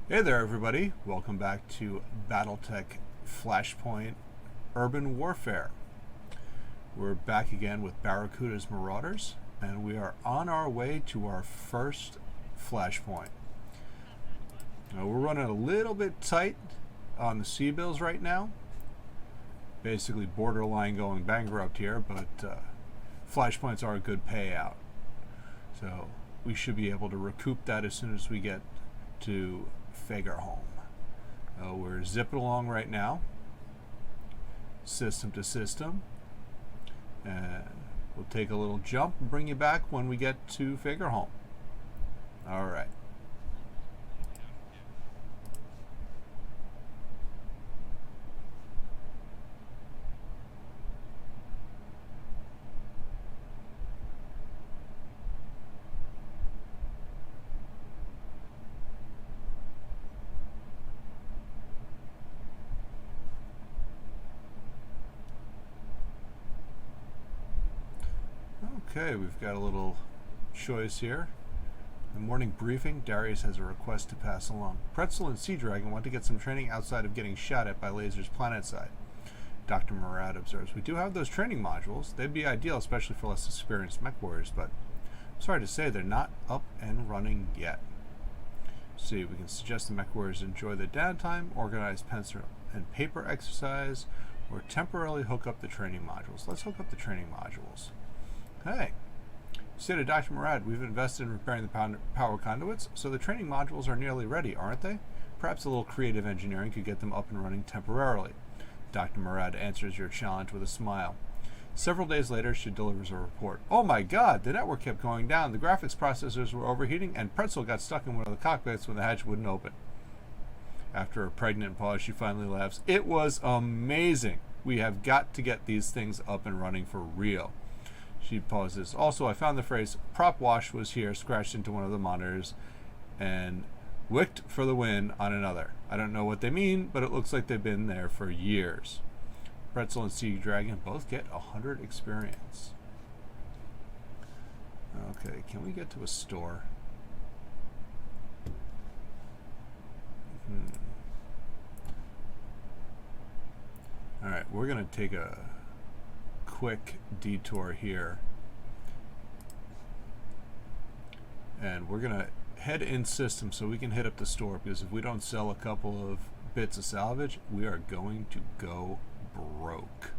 Hey there everybody, welcome back to Battletech Flashpoint Urban Warfare. We're back again with Barracuda's Marauders, and we are on our way to our first Flashpoint. Now, we're running a little bit tight on the C-bills right now, basically borderline going bankrupt here, but Flashpoints are a good payout. So we should be able to recoup that as soon as we get to Fagerholm. We're zipping along right now, system to system, and we'll take a little jump and bring you back when we get to Fagerholm. All right. Okay, we've got a little choice here. The morning briefing, Darius has a request to pass along. Pretzel and Sea Dragon want to get some training outside of getting shot at by lasers planetside. Dr. Murad observes, we do have those training modules. They'd be ideal, especially for less experienced mech warriors, but I'm sorry to say they're not up and running yet. See, we can suggest the mech warriors enjoy their downtime, organize pencil and paper exercise, or temporarily hook up the training modules. Let's hook up the training modules. Hey, say to Dr. Murad, we've invested in repairing the power conduits, so the training modules are nearly ready, aren't they? Perhaps a little creative engineering could get them up and running temporarily. Dr. Murad answers your challenge with a smile. Several days later, she delivers a report. Oh my god, the network kept going down, the graphics processors were overheating, and Pretzel got stuck in one of the cockpits when the hatch wouldn't open. After a pregnant pause, she finally laughs. It was amazing. We have got to get these things up and running for real. She pauses. Also, I found the phrase prop wash was here scratched into one of the monitors and wicked for the win on another. I don't know what they mean, but it looks like they've been there for years. Pretzel and Sea Dragon both get 100 experience. Okay, can we get to a store? Alright, we're going to take a quick detour here, and we're gonna head in system so we can hit up the store, because if we don't sell a couple of bits of salvage, we are going to go broke.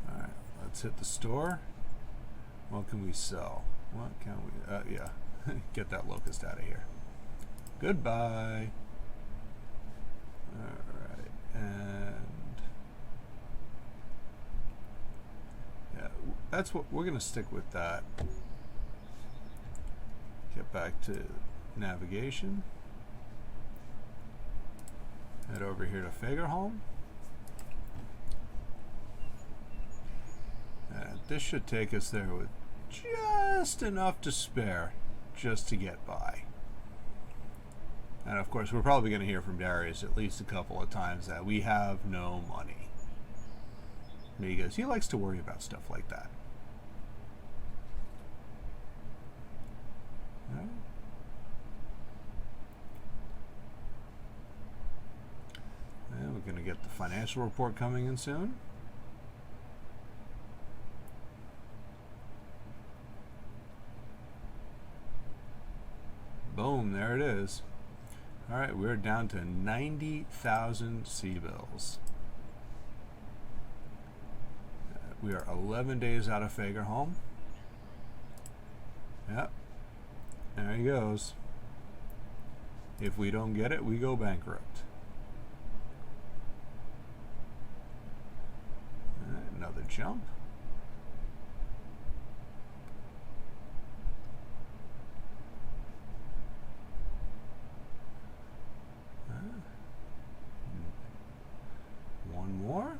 Alright, let's hit the store. What can we sell? What can we yeah. Get that locust out of here. Goodbye. Alright, and yeah, that's what we're going to stick with that. Get back to navigation. Head over here to Fagerholm. And this should take us there with just enough to spare just to get by. And of course, we're probably going to hear from Darius at least a couple of times that we have no money, because he likes to worry about stuff like that. Right. And we're going to get the financial report coming in soon. Boom, there it is. Alright, we're down to 90,000 C-bills. We are 11 days out of Fagerholm. Yep. There he goes. If we don't get it, we go bankrupt. Another jump. One more.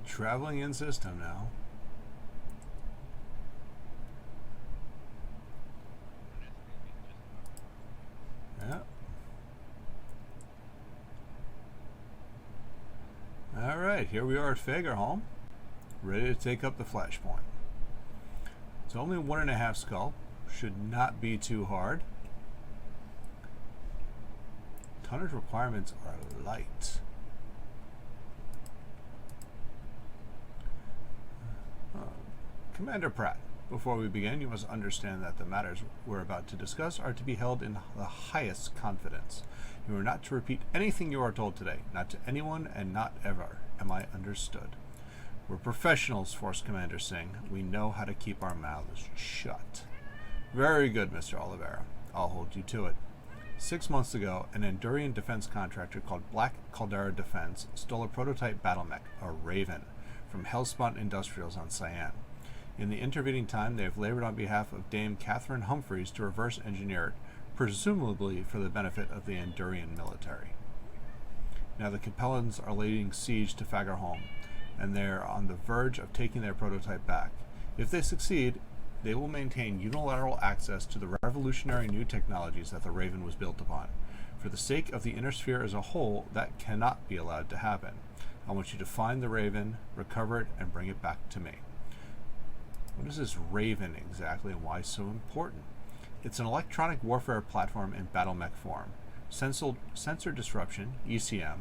Traveling in system now. Yeah. Alright, here we are at Fagerholm, ready to take up the Flashpoint. It's only 1.5 skull, should not be too hard. Tonnage requirements are light. Commander Pratt, before we begin, you must understand that the matters we're about to discuss are to be held in the highest confidence. You are not to repeat anything you are told today, not to anyone and not ever. Am I understood? We're professionals, Force Commander Singh. We know how to keep our mouths shut. Very good, Mr. Oliveira. I'll hold you to it. 6 months ago, an Endurian defense contractor called Black Caldera Defense stole a prototype battle mech, a Raven, from Hellspawn Industrials on Cyan. In the intervening time, they have labored on behalf of Dame Catherine Humphreys to reverse engineer it, presumably for the benefit of the Endurian military. Now the Capellans are laying siege to Fagerholm, and they are on the verge of taking their prototype back. If they succeed, they will maintain unilateral access to the revolutionary new technologies that the Raven was built upon. For the sake of the Inner Sphere as a whole, that cannot be allowed to happen. I want you to find the Raven, recover it, and bring it back to me. What is this Raven exactly, and why so important? It's an electronic warfare platform in battle mech form. Sensor disruption, ECM,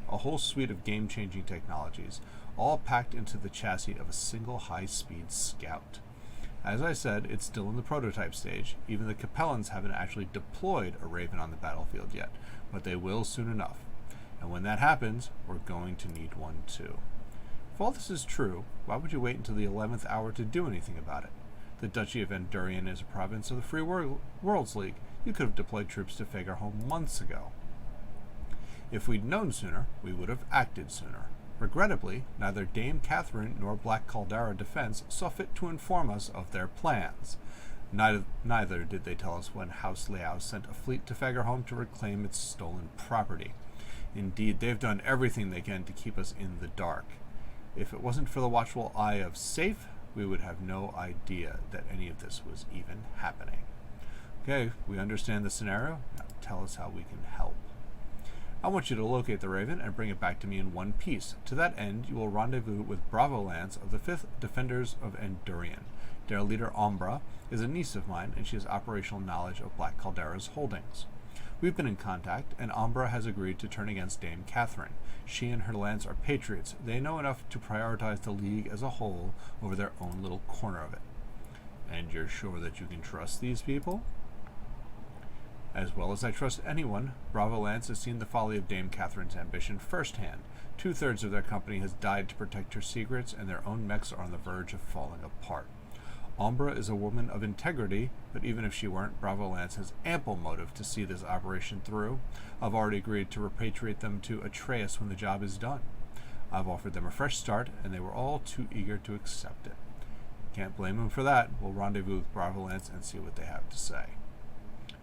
a whole suite of game-changing technologies, all packed into the chassis of a single high-speed scout. As I said, it's still in the prototype stage. Even the Capellans haven't actually deployed a Raven on the battlefield yet, but they will soon enough. And when that happens, we're going to need one too. If all this is true, why would you wait until the 11th hour to do anything about it? The Duchy of Endurian is a province of the Free Worlds League. You could have deployed troops to Fagerholm months ago. If we'd known sooner, we would have acted sooner. Regrettably, neither Dame Catherine nor Black Caldera Defense saw fit to inform us of their plans. Neither did they tell us when House Liao sent a fleet to Fagerholm to reclaim its stolen property. Indeed, they've done everything they can to keep us in the dark. If it wasn't for the watchful eye of Safe, we would have no idea that any of this was even happening. Okay, we understand the scenario. Now tell us how we can help. I want you to locate the Raven and bring it back to me in one piece. To that end, you will rendezvous with Bravo Lance of the 5th Defenders of Endurian. Their leader, Umbra, is a niece of mine, and she has operational knowledge of Black Caldera's holdings. We've been in contact, and Umbra has agreed to turn against Dame Catherine. She and her lance are patriots. They know enough to prioritize the League as a whole over their own little corner of it. And you're sure that you can trust these people? As well as I trust anyone, Bravo Lance has seen the folly of Dame Catherine's ambition firsthand. 2/3 of their company has died to protect her secrets, and their own mechs are on the verge of falling apart. Umbra is a woman of integrity, but even if she weren't, Bravo Lance has ample motive to see this operation through. I've already agreed to repatriate them to Atreus when the job is done. I've offered them a fresh start, and they were all too eager to accept it. Can't blame them for that. We'll rendezvous with Bravo Lance and see what they have to say.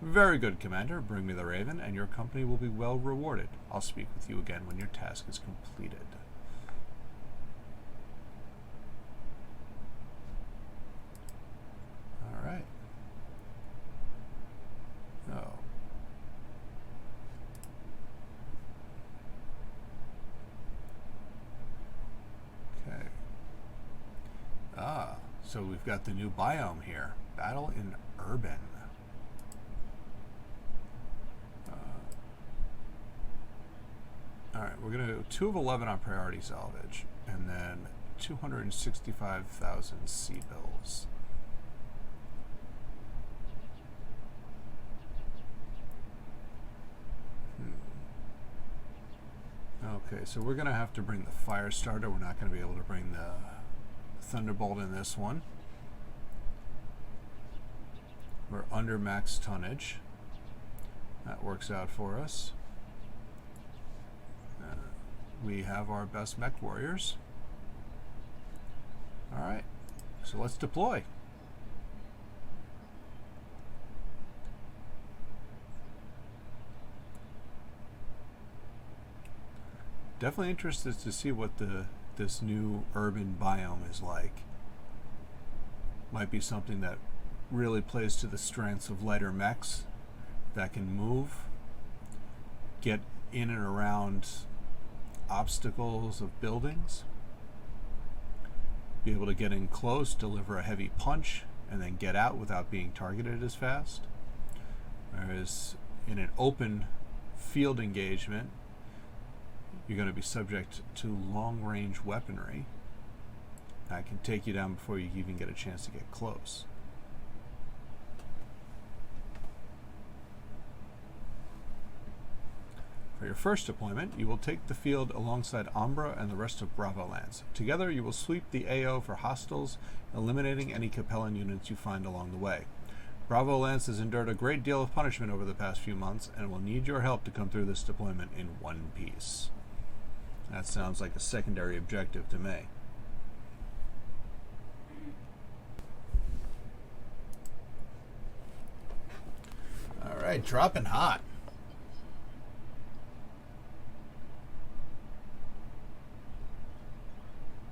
Very good, Commander. Bring me the Raven, and your company will be well rewarded. I'll speak with you again when your task is completed. All right. Oh. Okay. So we've got the new biome here. Battle in Urban. Alright, we're going to go 2 of 11 on priority salvage, and then 265,000 sea bills. Okay, so we're going to have to bring the fire starter. We're not going to be able to bring the Thunderbolt in this one. We're under max tonnage. That works out for us. We have our best mech warriors. Alright, so let's deploy. Definitely interested to see what this new urban biome is like. Might be something that really plays to the strengths of lighter mechs that can move, get in and around obstacles of buildings, be able to get in close, deliver a heavy punch, and then get out without being targeted as fast. Whereas in an open field engagement, you're going to be subject to long-range weaponry that can take you down before you even get a chance to get close. For your first deployment, you will take the field alongside Umbra and the rest of Bravo Lance. Together, you will sweep the AO for hostiles, eliminating any Capellan units you find along the way. Bravo Lance has endured a great deal of punishment over the past few months and will need your help to come through this deployment in one piece. That sounds like a secondary objective to me. All right, dropping hot.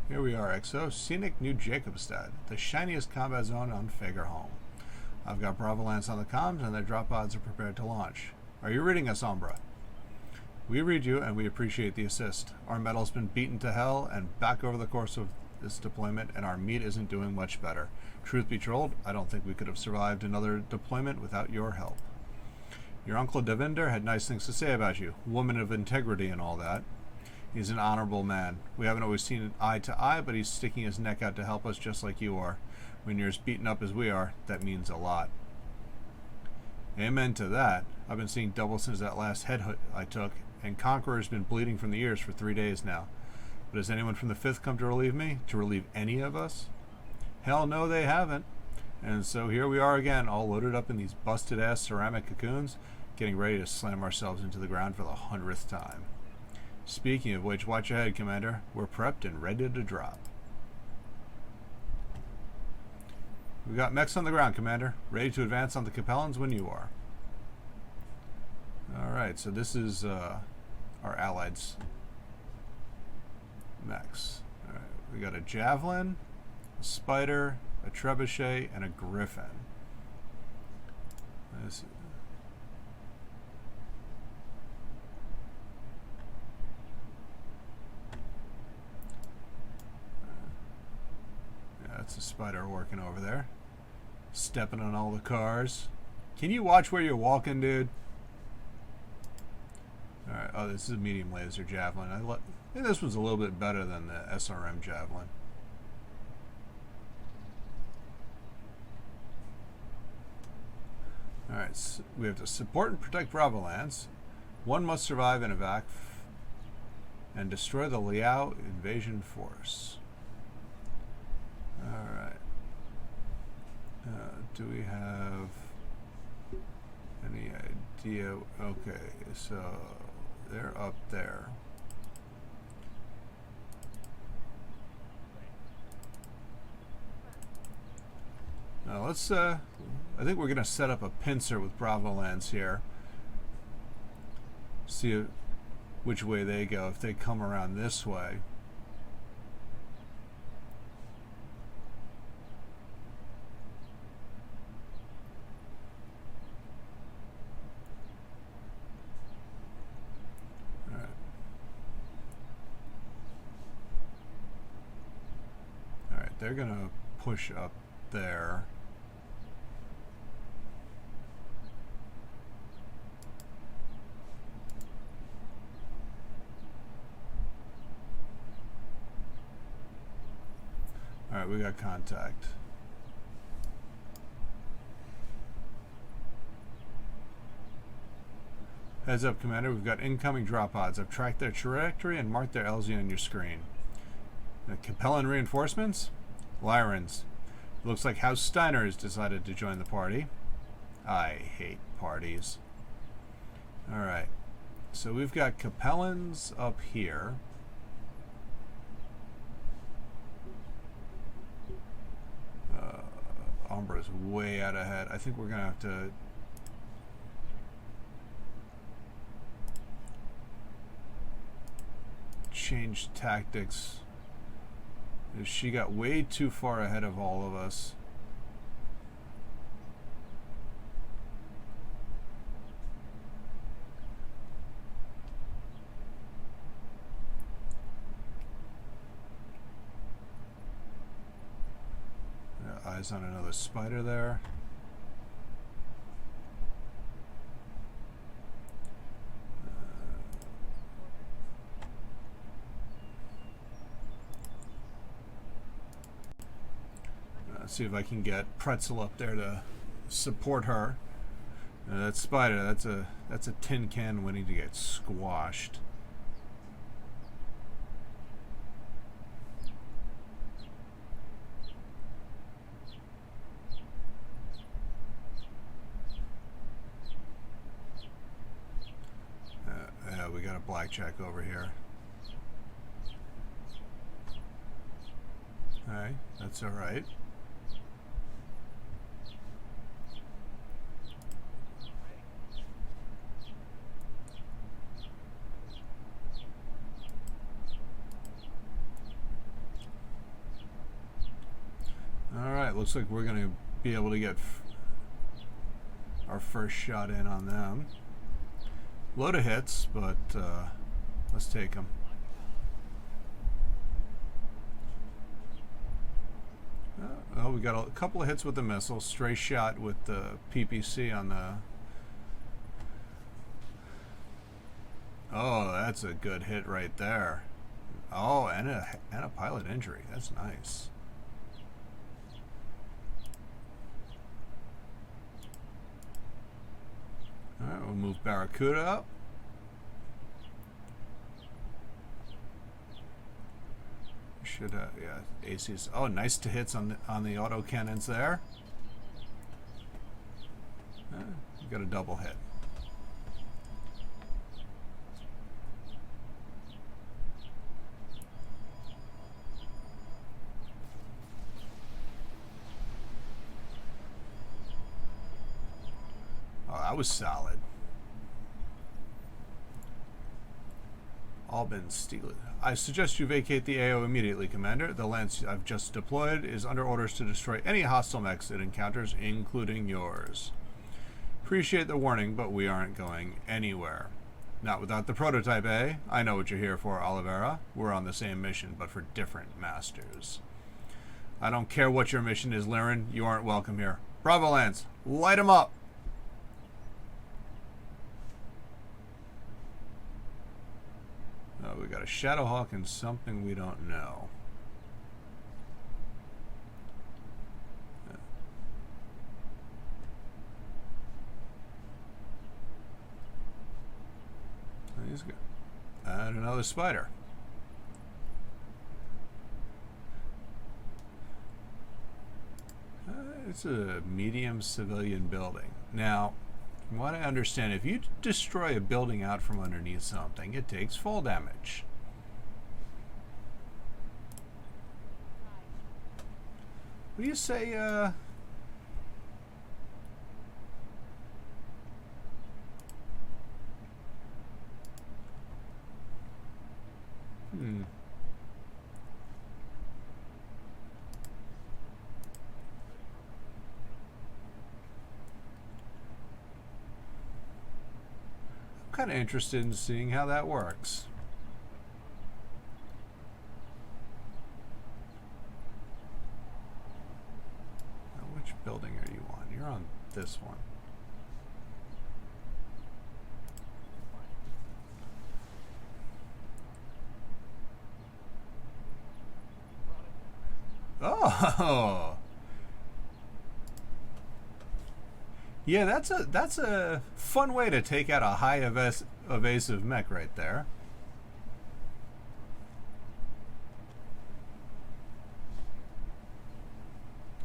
Here we are, XO. Scenic New Jacobstadt, the shiniest combat zone on Fagerholm. I've got Bravo Lance on the comms, and their drop pods are prepared to launch. Are you reading us, Umbra? We read you, and we appreciate the assist. Our metal's been beaten to hell and back over the course of this deployment, and our meat isn't doing much better. Truth be told, I don't think we could have survived another deployment without your help. Your uncle Devinder had nice things to say about you, woman of integrity and all that. He's an honorable man. We haven't always seen eye to eye, but he's sticking his neck out to help us just like you are. When you're as beaten up as we are, that means a lot. Amen to that. I've been seeing double since that last headhunt I took, and Conqueror's been bleeding from the ears for 3 days now. But has anyone from the 5th come to relieve me? To relieve any of us? Hell no, they haven't. And so here we are again, all loaded up in these busted-ass ceramic cocoons, getting ready to slam ourselves into the ground for the 100th time. Speaking of which, watch ahead, Commander. We're prepped and ready to drop. We've got mechs on the ground, Commander. Ready to advance on the Capellans when you are. Alright, so this is our allies' mechs. Alright, we got a Javelin, a Spider, a Trebuchet, and a Griffin. This, that's a Spider working over there. Stepping on all the cars. Can you watch where you're walking, dude? Alright, oh, this is a medium laser Javelin. I think this one's a little bit better than the SRM Javelin. Alright, so we have to support and protect Bravo Lance. One must survive and evac and destroy the Liao invasion force. Alright. Do we have any idea? Okay, so they're up there. Now let's, I think we're going to set up a pincer with Bravo Lance here. See which way they go. If they come around this way. They're going to push up there. Alright, we got contact. Heads up, Commander. We've got incoming drop pods. I've tracked their trajectory and marked their LZ on your screen. The Capellan reinforcements? Lyrans. Looks like House Steiner has decided to join the party. I hate parties. Alright. So we've got Capellans up here. Umbra's way out ahead. I think we're going to have to change tactics. She got way too far ahead of all of us. eyes on another spider there. See if I can get Pretzel up there to support her. That spider, that's a tin can waiting to get squashed. We got a blackjack over here. Alright, that's alright. Alright, looks like we're going to be able to get our first shot in on them. Load of hits, but let's take them. Oh, we got a couple of hits with the missile. Stray shot with the PPC on the... Oh, that's a good hit right there. Oh, and a pilot injury. That's nice. Alright, we'll move Barracuda up. Should yeah, AC's. Oh, nice to hits on the auto cannons there. You got a double hit. Oh, that was solid. Albin Steele. I suggest you vacate the AO immediately, Commander. The lance I've just deployed is under orders to destroy any hostile mechs it encounters, including yours. Appreciate the warning, but we aren't going anywhere. Not without the prototype, eh? I know what you're here for, Oliveira. We're on the same mission, but for different masters. I don't care what your mission is, Liren. You aren't welcome here. Bravo, Lance. Light 'em up! Oh, we got a Shadowhawk and something we don't know. He's good. And another spider. It's a medium civilian building. Now, from what I understand, if you destroy a building out from underneath something, it takes fall damage. What do you say, kind of interested in seeing how that works. Now, which building are you on? You're on this one. Oh! Yeah, that's a fun way to take out a high evasive mech right there.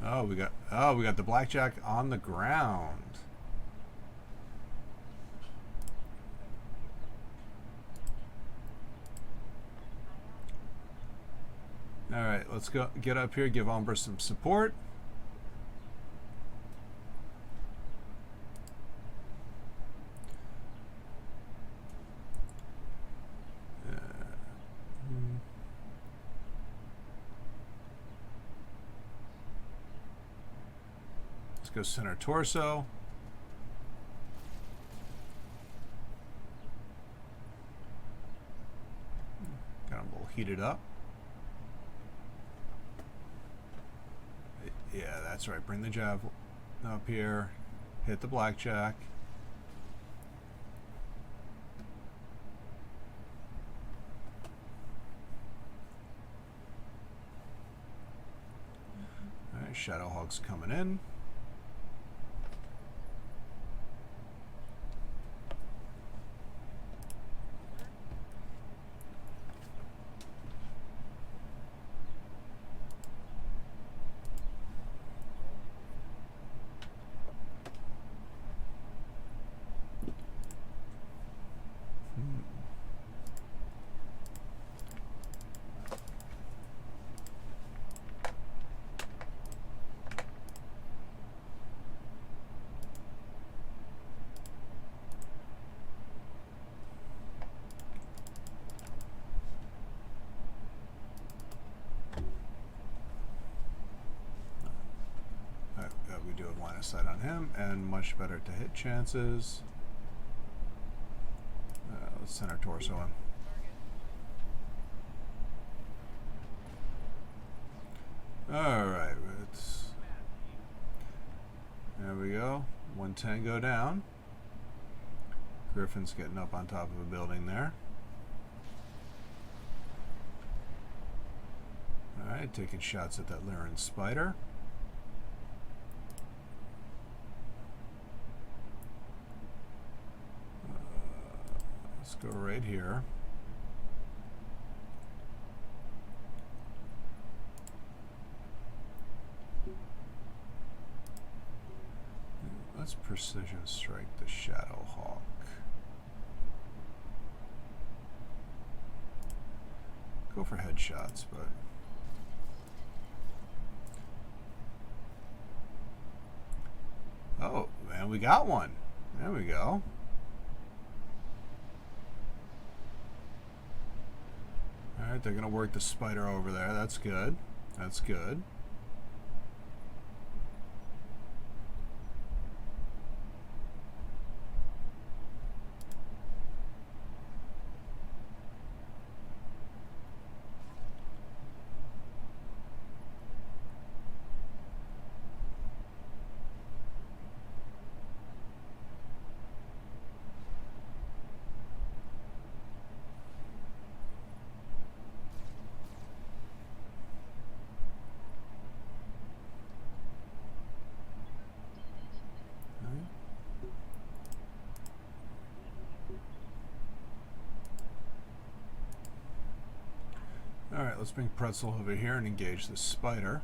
Oh, we got the blackjack on the ground. All right, let's go get up here, give Umbra some support. Go center torso. Got him a little heated up. Yeah, that's right. Bring the javelin up here. Hit the blackjack. Alright, Shadowhawk's coming in. We do have line of sight on him, and much better to hit chances. Let's send our torso in. Alright, there we go. 110 go down. Griffin's getting up on top of a building there. Alright, taking shots at that Lyran spider. Let's go right here. Let's precision strike the Shadowhawk. Go for headshots, but oh man, we got one. There we go. Alright, they're gonna work the spider over there. That's good. That's good. Alright, let's bring Pretzel over here and engage this spider.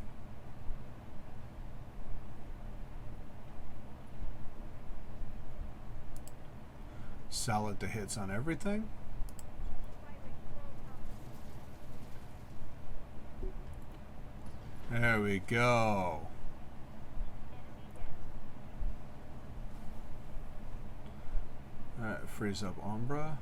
Salad to hits on everything. There we go. Alright, freeze up Umbra.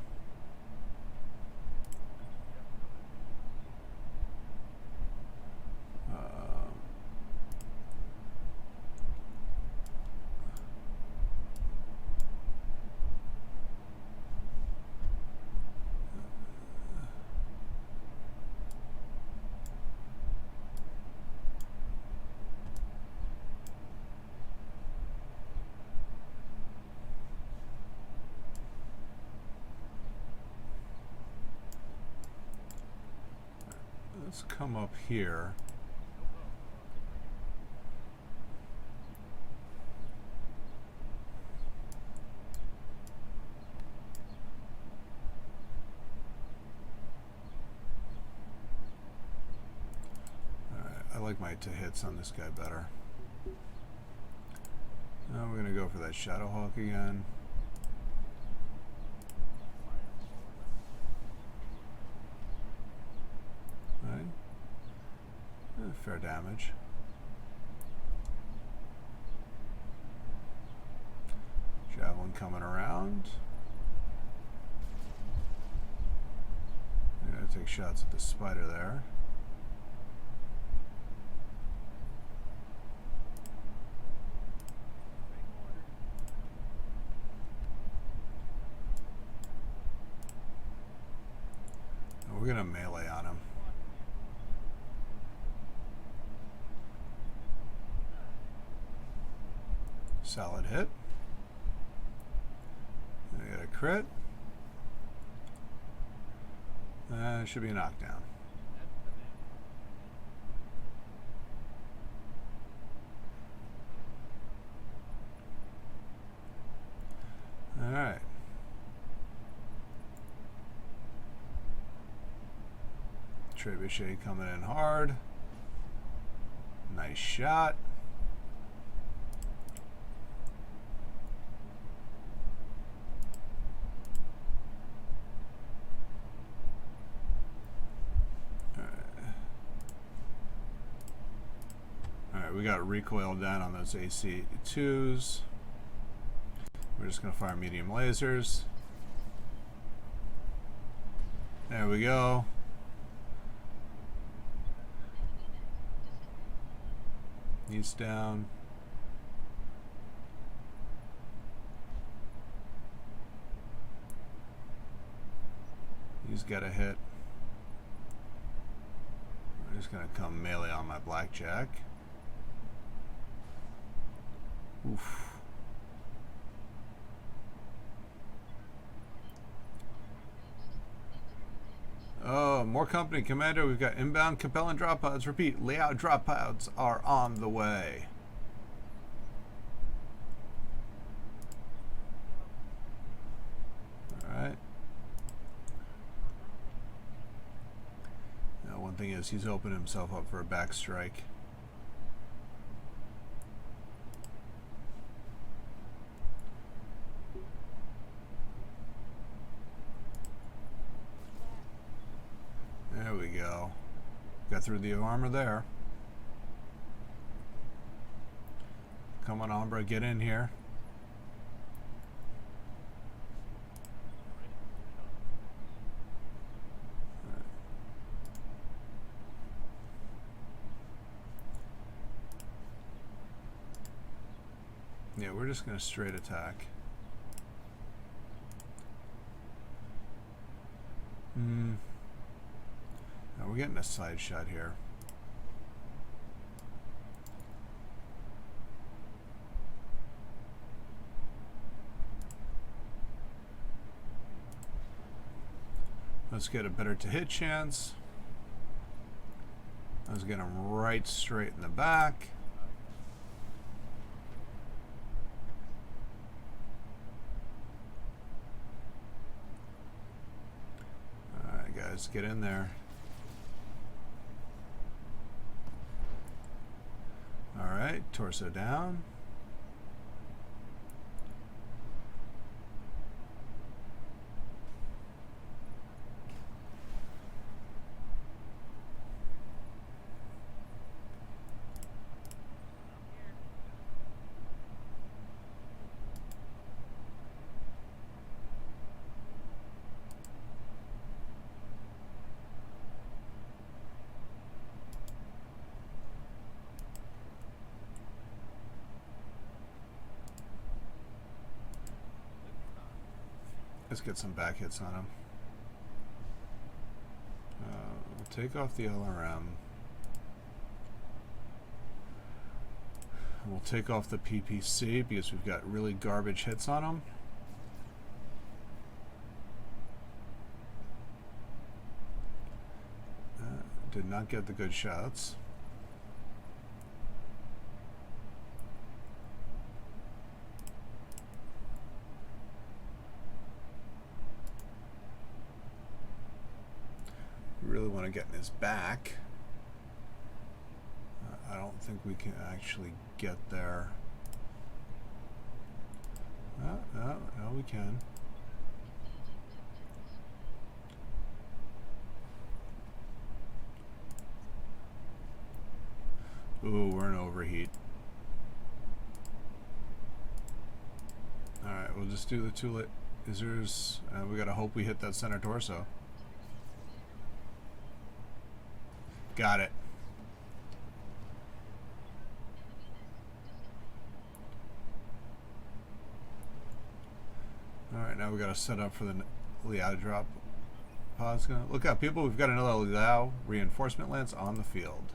Let's come up here. Alright, I like my to hits on this guy better. Now we're going to go for that Shadowhawk again. Fair damage. Javelin coming around. I'm gonna take shots at the spider there. And we're gonna melee on him. Solid hit. I got a crit. It should be a knockdown. Alright. Trebuchet coming in hard. Nice shot. Alright, we got recoil down on those AC2s. We're just going to fire medium lasers. There we go. He's down. He's got a hit. I'm just going to come melee on my blackjack. Oof. Oh, more company, Commander. We've got inbound compelling drop pods. Repeat, layout drop pods are on the way. Alright. Now, one thing is, he's opened himself up for a back strike. There we go. Got through the armor there. Come on, Umbra, get in here. Yeah, we're just going to straight attack. Now we're getting a side shot here. Let's get a better to hit chance. Let's get him right straight in the back. Alright guys, get in there. Alright, torso down. Let's get some back hits on him. We'll take off the LRM. We'll take off the PPC because we've got really garbage hits on him. Did not get the good shots. Really want to get in his back. I don't think we can actually get there. No, we can. Ooh, we're in overheat. Alright, we'll just do the two lasers. We gotta hope we hit that center torso. Got it. Alright, now we got to set up for the Liao drop. Pause. Look out, people. We've got another Liao reinforcement lance on the field.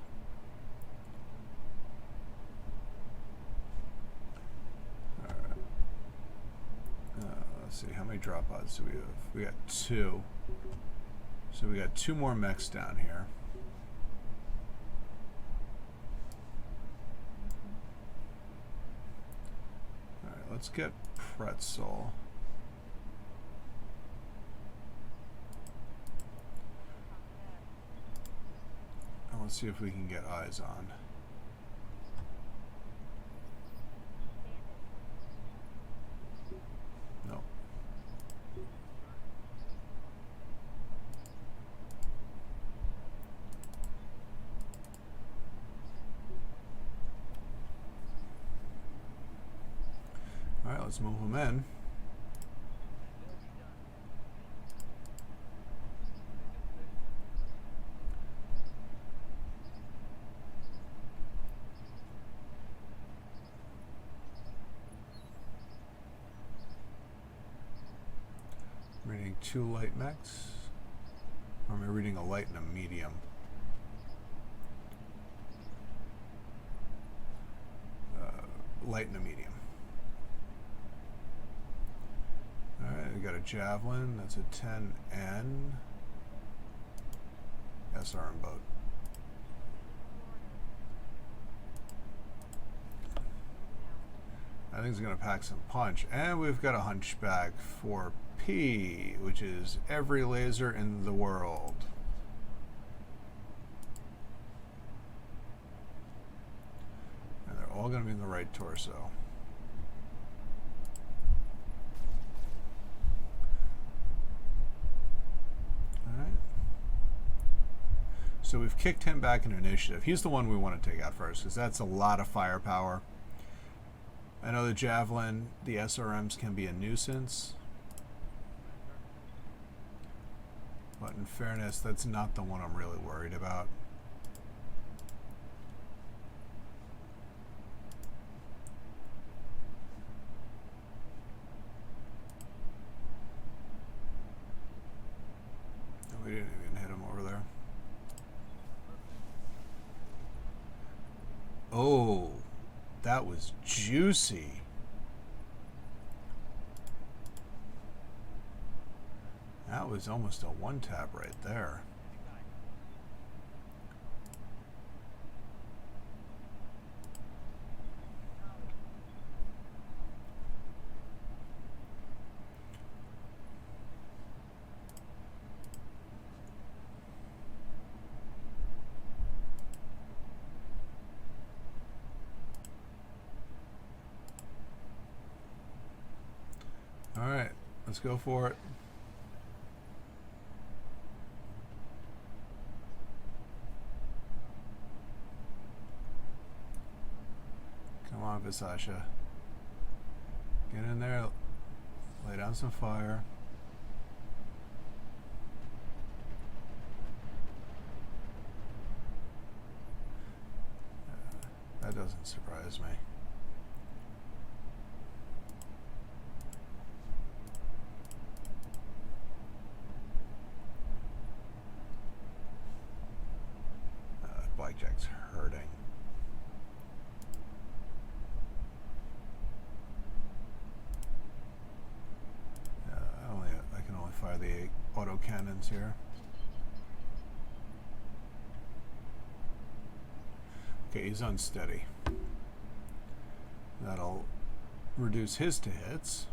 Let's see, how many drop pods do we have? We got 2. So we got 2 more mechs down here. Alright, let's get Pretzel. And let's see if we can get eyes on. No. Alright, let's move them in. Reading 2 light mechs. Or am I reading a light and a medium? Light and a medium. Alright, we got a javelin. That's a 10N SRM boat. I think it's going to pack some punch. And we've got a hunchback for P, which is every laser in the world. And they're all going to be in the right torso. Alright. So we've kicked him back in initiative. He's the one we want to take out first, because that's a lot of firepower. I know the javelin, the SRMs can be a nuisance. But in fairness, that's not the one I'm really worried about. No, we didn't even hit him over there. Oh, that was juicy. That was almost a one-tap right there. All right, let's go for it. Come on, Visasha. Get in there, lay down some fire. That doesn't surprise me. Blackjack's hurting. I can only fire the auto cannons here. Okay, he's unsteady. That'll reduce his to hits.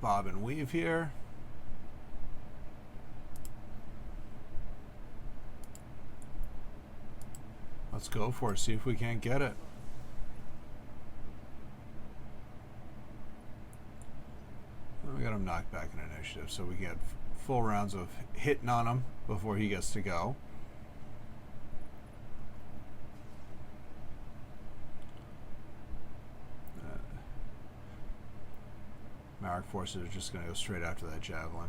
Bob and weave here. Let's go for it, see if we can't get it. We got him knocked back in initiative, so we get full rounds of hitting on him before he gets to go. Marek forces are just going to go straight after that javelin.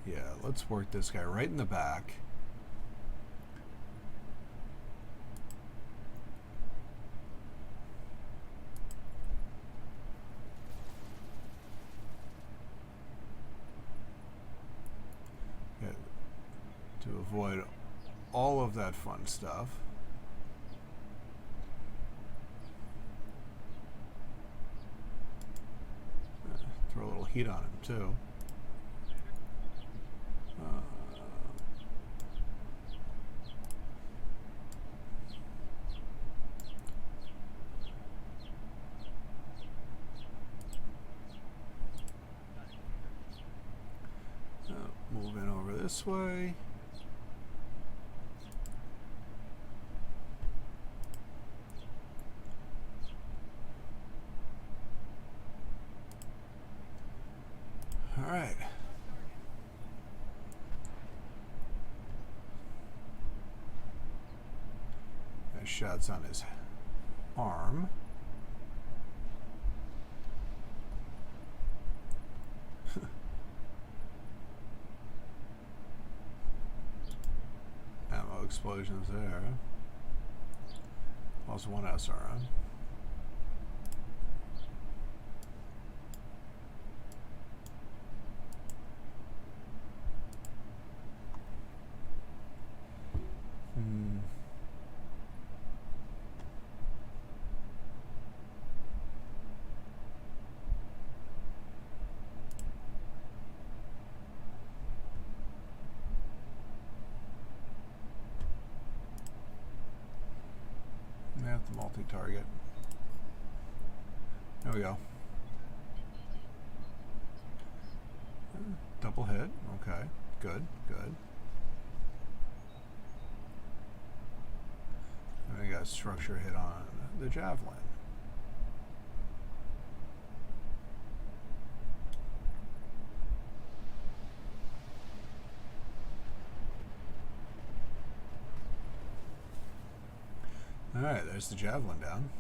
Yeah, let's work this guy right in the back. Yeah, to avoid all of that fun stuff. Throw a little heat on him too. Moving over this way. All right. Nice shots on his arm. Ammo explosions there. Also one SRM. The multi-target. There we go. Double hit. Okay. Good. Good. And we got a structure hit on the javelin. Alright, there's the javelin down.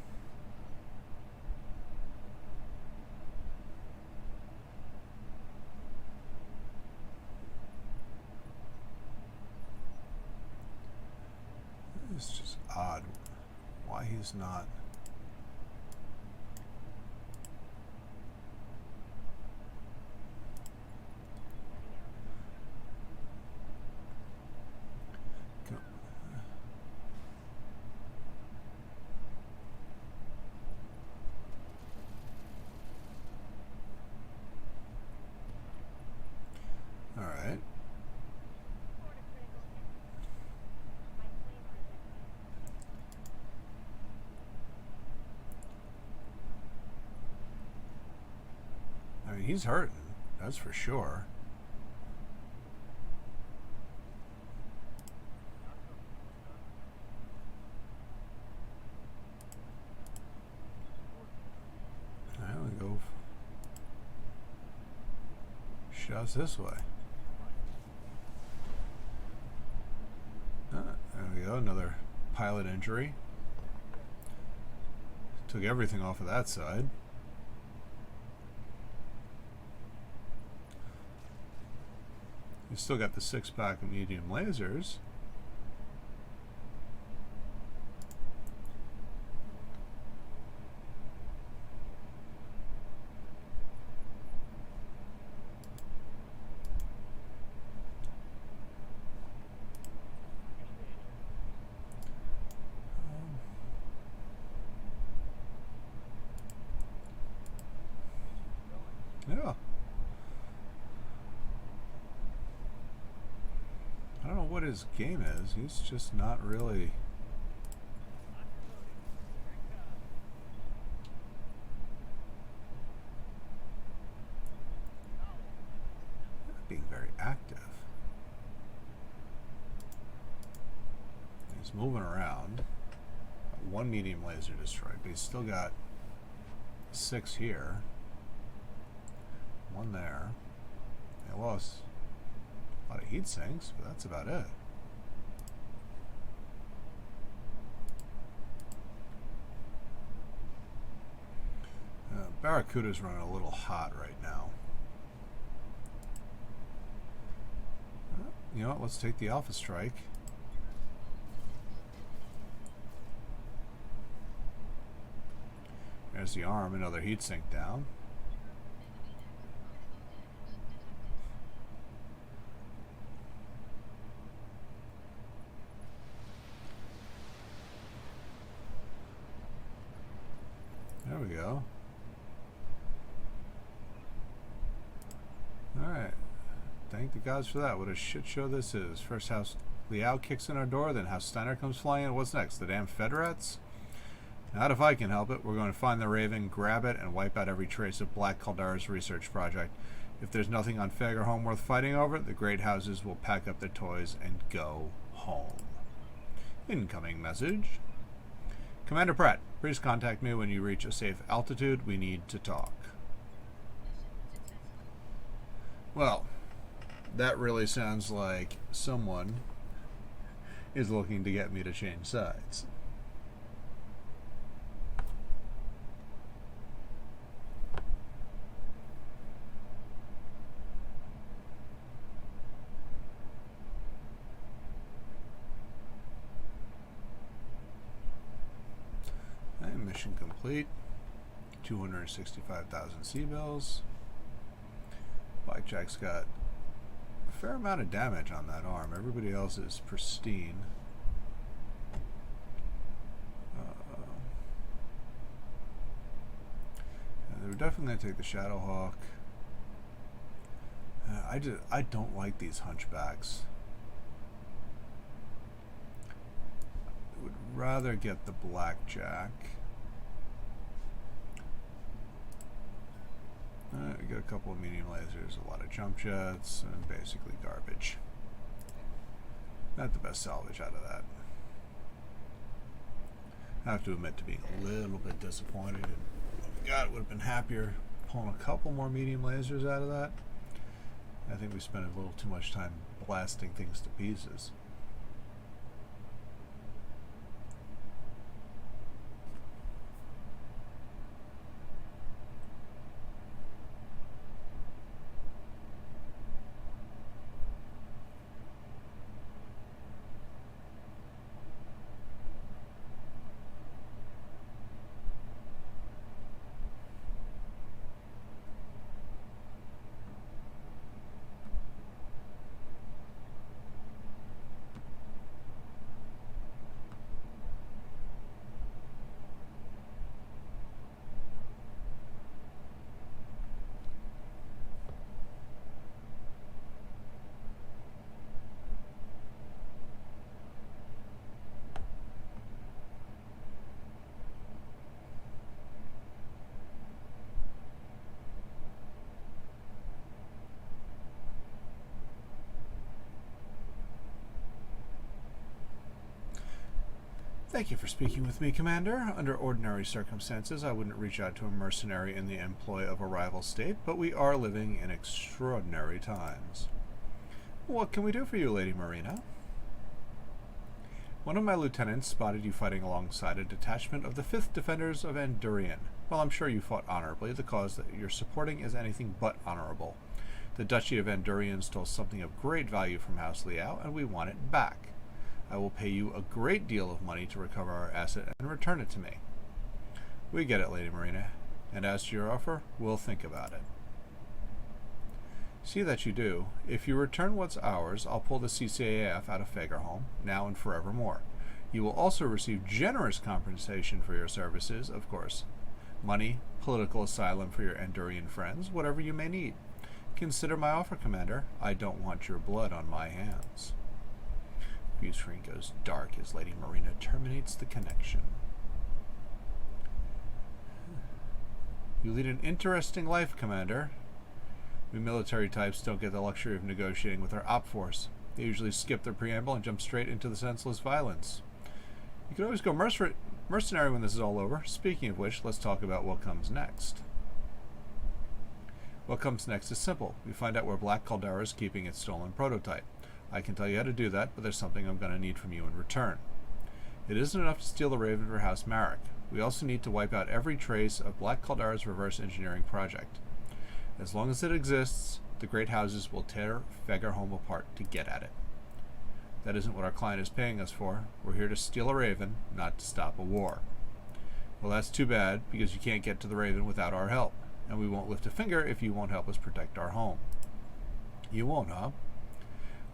It's just odd why he's not. Alright. I mean, he's hurting, that's for sure. I'm gonna go shots this way. There we go, another pilot injury. Took everything off of that side. You still got the 6-pack of medium lasers. Yeah. I don't know what his game is. He's just not really. Not being very active. He's moving around. One medium laser destroyed, but he's still got 6 here. 1 there. They lost a lot of heat sinks, but that's about it. Barracuda's running a little hot right now. you know what? Let's take the Alpha Strike. There's the arm, another heat sink down. There we go. Alright. Thank the gods for that. What a shit show this is. First House Liao kicks in our door, then House Steiner comes flying in. What's next? The damn Federats? Not if I can help it. We're going to find the Raven, grab it, and wipe out every trace of Black Caldera's research project. If there's nothing on Fagerholm worth fighting over, the great houses will pack up their toys and go home. Incoming message. Commander Pratt, please contact me when you reach a safe altitude. We need to talk. Well, that really sounds like someone is looking to get me to change sides. Mission complete. 265,000 C-bills. Blackjack's got a fair amount of damage on that arm. Everybody else is pristine. They're definitely going to take the Shadowhawk. I don't like these hunchbacks. I would rather get the Blackjack. We got a couple of medium lasers, a lot of jump jets, and basically garbage. Not the best salvage out of that. I have to admit to being a little bit disappointed. And, oh my God, would have been happier pulling a couple more medium lasers out of that. I think we spent a little too much time blasting things to pieces. Thank you for speaking with me, Commander. Under ordinary circumstances, I wouldn't reach out to a mercenary in the employ of a rival state, but we are living in extraordinary times. What can we do for you, Lady Marina? One of my lieutenants spotted you fighting alongside a detachment of the 5th Defenders of Andurian. Well, I'm sure you fought honorably. The cause that you're supporting is anything but honorable. The Duchy of Andurian stole something of great value from House Liao, and we want it back. I will pay you a great deal of money to recover our asset and return it to me. We get it, Lady Marina. And as to your offer, we'll think about it. See that you do. If you return what's ours, I'll pull the CCAF out of Fagerholm, now and forevermore. You will also receive generous compensation for your services, of course. Money, political asylum for your Andurian friends, whatever you may need. Consider my offer, Commander. I don't want your blood on my hands. View screen goes dark as Lady Marina terminates the connection. You lead an interesting life, Commander. We military types don't get the luxury of negotiating with our op force. They usually skip their preamble and jump straight into the senseless violence. You can always go mercenary when this is all over. Speaking of which, let's talk about what comes next. What comes next is simple. We find out where Black Caldera is keeping its stolen prototype. I can tell you how to do that, but there's something I'm going to need from you in return. It isn't enough to steal the Raven for House Marek. We also need to wipe out every trace of Black Caldera's reverse engineering project. As long as it exists, the great houses will tear Fagerholm apart to get at it. That isn't what our client is paying us for. We're here to steal a Raven, not to stop a war. Well, that's too bad, because you can't get to the Raven without our help, and we won't lift a finger if you won't help us protect our home. You won't, huh?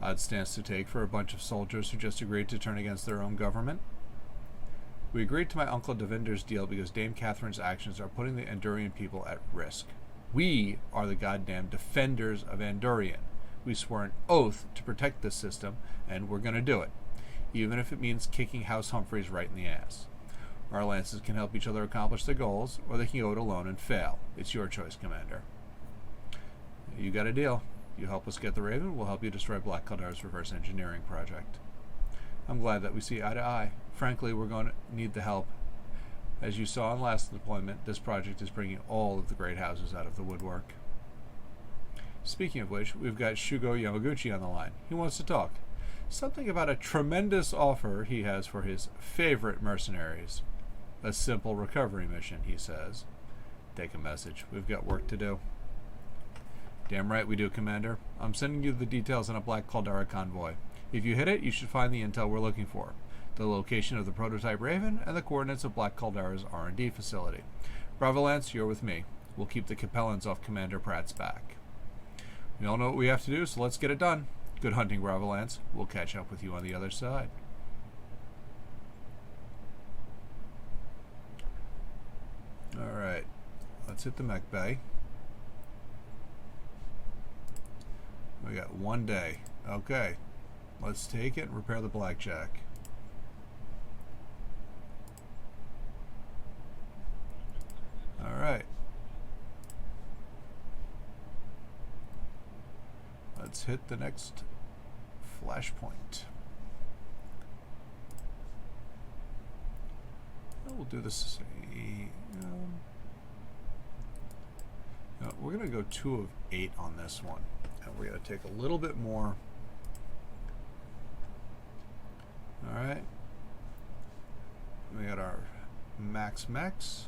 Odd stance to take for a bunch of soldiers who just agreed to turn against their own government. We agreed to my Uncle Devinder's deal because Dame Catherine's actions are putting the Andorian people at risk. We are the goddamn defenders of Andorian. We swore an oath to protect this system, and we're going to do it, even if it means kicking House Humphreys right in the ass. Our lances can help each other accomplish their goals, or they can go it alone and fail. It's your choice, Commander. You got a deal. You help us get the Raven, we'll help you destroy Black Kaldar's reverse engineering project. I'm glad that we see eye to eye. Frankly, we're going to need the help. As you saw in last deployment, this project is bringing all of the great houses out of the woodwork. Speaking of which, we've got Shugo Yamaguchi on the line. He wants to talk. Something about a tremendous offer he has for his favorite mercenaries. A simple recovery mission, he says. Take a message. We've got work to do. Damn right we do, Commander. I'm sending you the details on a Black Caldera convoy. If you hit it, you should find the intel we're looking for. The location of the prototype Raven and the coordinates of Black Caldera's R&D facility. Bravo Lance, you're with me. We'll keep the Capellans off Commander Pratt's back. We all know what we have to do, so let's get it done. Good hunting, Bravo Lance. We'll catch up with you on the other side. Alright, let's hit the mech bay. We got 1 day. Okay, let's take it and repair the Blackjack. Alright. Let's hit the next Flashpoint. We'll do this. We're going to go 2 of 8 on this one. And we're going to take a little bit more. Alright. We got our max mechs.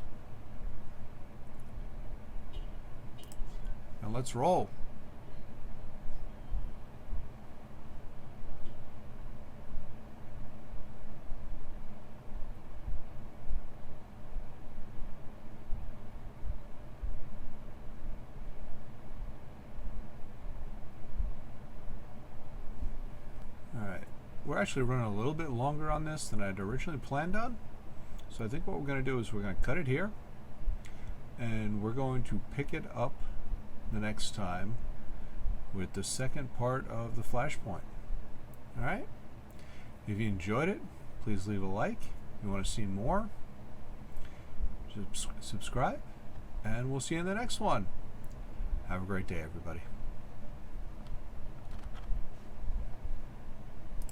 And let's roll. We're actually running a little bit longer on this than I'd originally planned on. So I think what we're going to do is we're going to cut it here. And we're going to pick it up the next time with the second part of the Flashpoint. Alright? If you enjoyed it, please leave a like. If you want to see more, subscribe. And we'll see you in the next one. Have a great day, everybody.